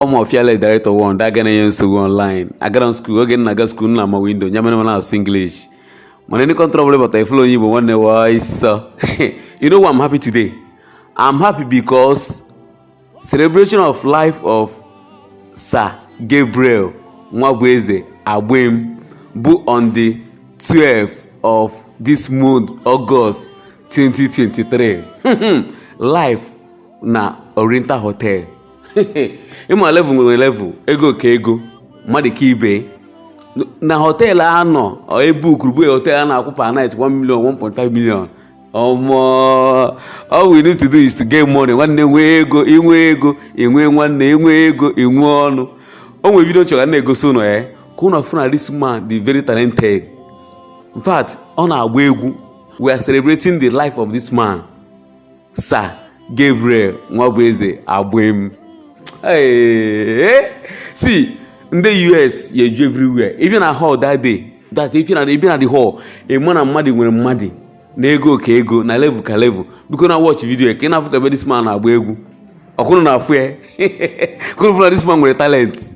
Omo fearless director one that Ghanaian so online. I got on school again. I got school na my window. Nyamana na English. Man, any trouble but I follow you. But one day, wise. You know what? I'm happy today. I'm happy because celebration of life of Sir Gabriel Nwabueze Agbim book on the 12th of this month, August 2023. Life na Oriental Hotel. Ịma level nwere level ego ka ego mmadụ ka ibe na hotel anọ ebook rubu hotel a na-akwụ per night 1 million 1.5 million. All we need to do is to get money. Nwanne nwee ego inwe ego enwe nwanne enwe ego enwe ọnụ. O nwere video chọrọ na-egosi ụnọ ka ụnọ fụ na this man the very talented. In fact ọ na-agba egwu. We are celebrating the life of this man, Sir Gabriel Nwabueze Agbim. Hey, see, in the US, you do everywhere. Even at hall that day, that even at the hall, a man and muddy when muddy. Nego kego, na level ka level. Because I watch video, can I forget about this man Agbegu? I couldn't affair. Couldn't follow this man with talent.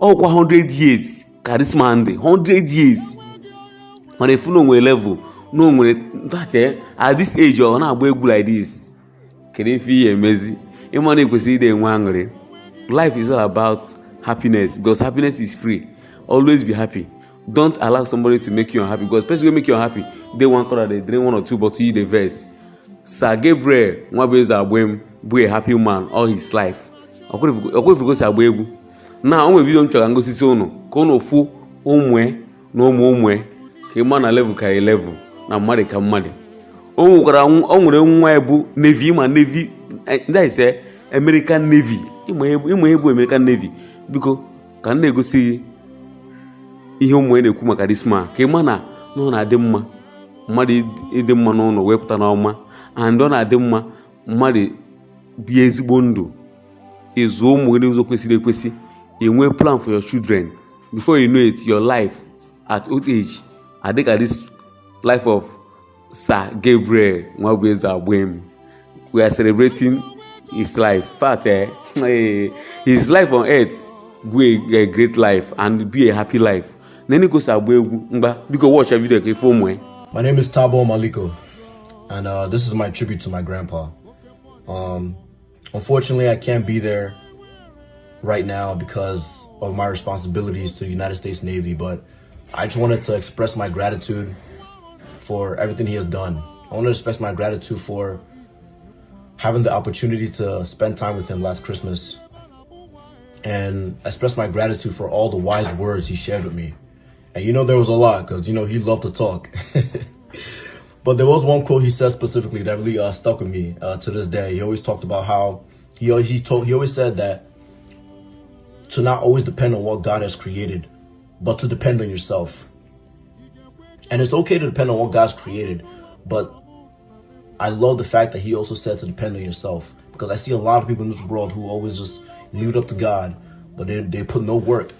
Oh, 100 years. Can this man dey 100 years? On a full level, no when that at this age, you're not Agbegu like this. Can you feel amazing? Life is all about happiness because happiness is free. Always be happy. Don't allow somebody to make you unhappy because person will make you unhappy. They want color, they drink 1 or 2 bottles, the verse. Sir Gabriel Nwabueze Agbim be a happy man all his life. Now, I'm video go see sono. Kono fu umwe no umwe. Kema na level ka level. Na mmadụ ka mmadụ. O nwere nwa ebu Navy ma Navy that is American Navy. Ịma ebu American Navy biko ka m na-egosi ihe ụmụ na-ekwu maka this man ka ịma na ọ na-adị mma mmadụ ịdị mma n'ụlọ wepụta n'ọma and ọ na-adị mma mmadụ bi ezigbo ndụ ịzụ ụmụ gị n'ụzọ kwesịrị ekwesị enwe plan for your children before you know it your life at old age adịka this life of Sir Gabriel Nwabueze Agbim. We are celebrating his life. Fact, his life on earth be a great life and be a happy life. Nene go Sabwe because watch a video ke phone. My name is Tabo Maliko, and this is my tribute to my grandpa. Unfortunately, I can't be there right now because of my responsibilities to the United States Navy, but I just wanted to express my gratitude for everything he has done. I want to express my gratitude for having the opportunity to spend time with him last Christmas and express my gratitude for all the wise words he shared with me. And you know there was a lot because, you know, he loved to talk. But there was one quote he said specifically that really stuck with me to this day. He always talked about how he always said that to not always depend on what God has created, but to depend on yourself. And it's okay to depend on what God's created, but I love the fact that he also said to depend on yourself, because I see a lot of people in this world who always just leave it up to God, but they put no work.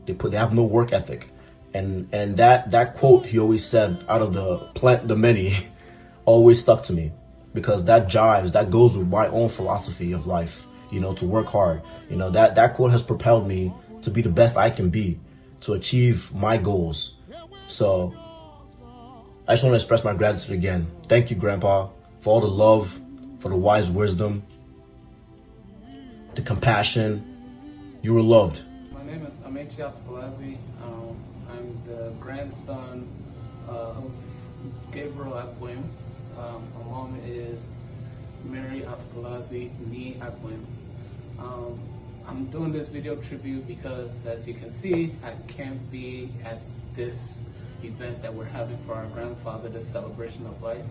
They have no work ethic. And that quote he always said out of the many always stuck to me, because that goes with my own philosophy of life, you know, to work hard. You know, that quote has propelled me to be the best I can be, to achieve my goals. So I just want to express my gratitude again. Thank you, Grandpa, for all the love, for the wise wisdom, the compassion. You were loved. My name is Nwabueze. I'm the grandson of Gabriel Agbim. My mom is Mary Nwabueze, Nee Agbim. I'm doing this video tribute because, as you can see, I can't be at this event that we're having for our grandfather, this celebration of life.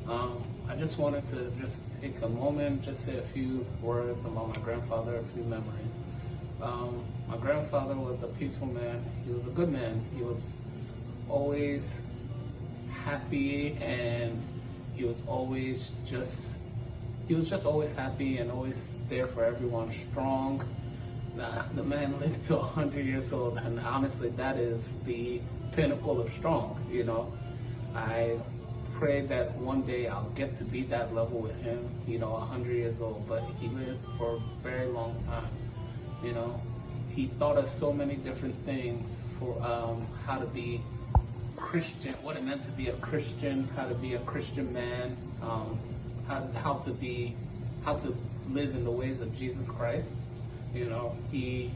I just wanted to just take a moment, just say a few words about my grandfather, a few memories. My grandfather was a peaceful man. He was a good man. He was always happy, and he was just always happy and always there for everyone, strong. The man lived to 100 years old, and honestly, that is the pinnacle of strong, you know. I pray that one day I'll get to be that level with him, you know, 100 years old, but he lived for a very long time. You know, he taught us so many different things for how to be Christian, what it meant to be a Christian, how to be a Christian man, how to live in the ways of Jesus Christ. You know, he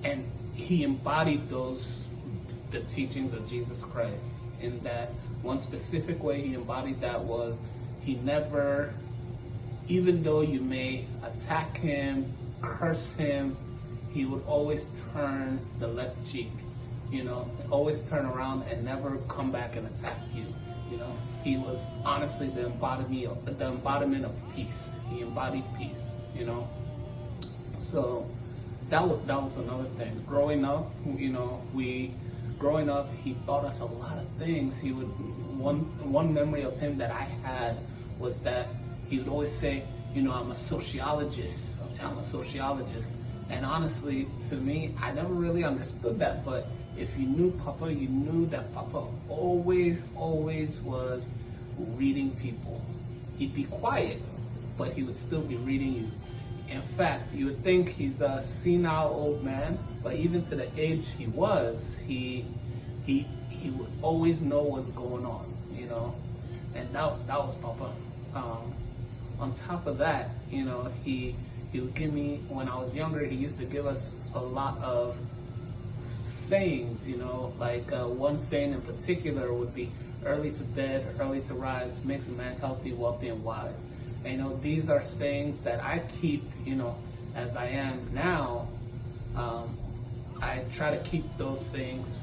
embodied the teachings of Jesus Christ. In that one specific way he embodied that was, he never, even though you may attack him, curse him, he would always turn the left cheek. You know, always turn around and never come back and attack you. You know, he was honestly the embodiment of peace. He embodied peace. You know, so that was another thing. Growing up, you know, growing up, he taught us a lot of things. He would one memory of him that I had was that he would always say, you know, I'm a sociologist. And honestly, to me, I never really understood that. But if you knew Papa, you knew that Papa always was reading people. He'd be quiet, but he would still be reading you. In fact, you would think he's a senile old man, but even to the age he was, he would always know what's going on, you know. And that was Papa. On top of that, you know, he would give me, when I was younger, he used to give us a lot of sayings, you know, like one saying in particular would be, early to bed, early to rise, makes a man healthy, wealthy, and wise. And, you know, these are sayings that I keep, you know, as I am now. I try to keep those sayings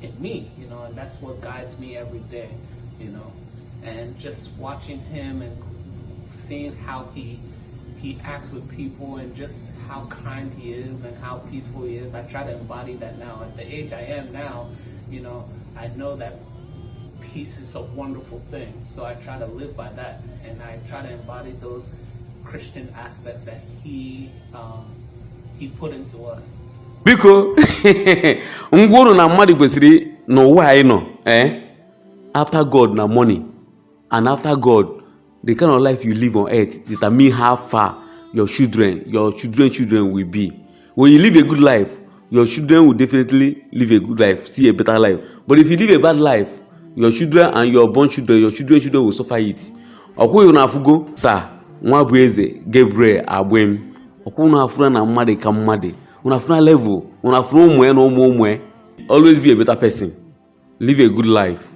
in me, you know, and that's what guides me every day, you know. And just watching him and seeing how he acts with people and just how kind he is and how peaceful he is, I try to embody that now. At the age I am now, you know, I know that peace is a wonderful thing. So I try to live by that, and I try to embody those Christian aspects that he put into us. Biko ngwuru na mmadụ kwesịrị n'ụwa anyị nọ after God na money, and after God, the kind of life you live on earth determine how far your children will be. When you live a good life, your children will definitely live a good life, see a better life. But if you live a bad life, your children and your born children, your children will suffer it. Ọkwụghị na afugo sa Nwabueze Gabriel Agbim. Ọkwụghị na afuna na mmadụ ka mmadụ. Una afuna level, una afuna ụmụ na ụmụ. Always be a better person. Live a good life.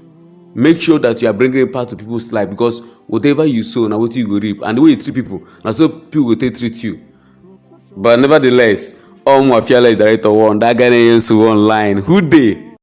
Make sure that you are bringing impact to people's life, because whatever you sow, now what you go reap, and the way you treat people, now so people will treat you. But nevertheless, Nwabueze director one, that guy is online. Who they?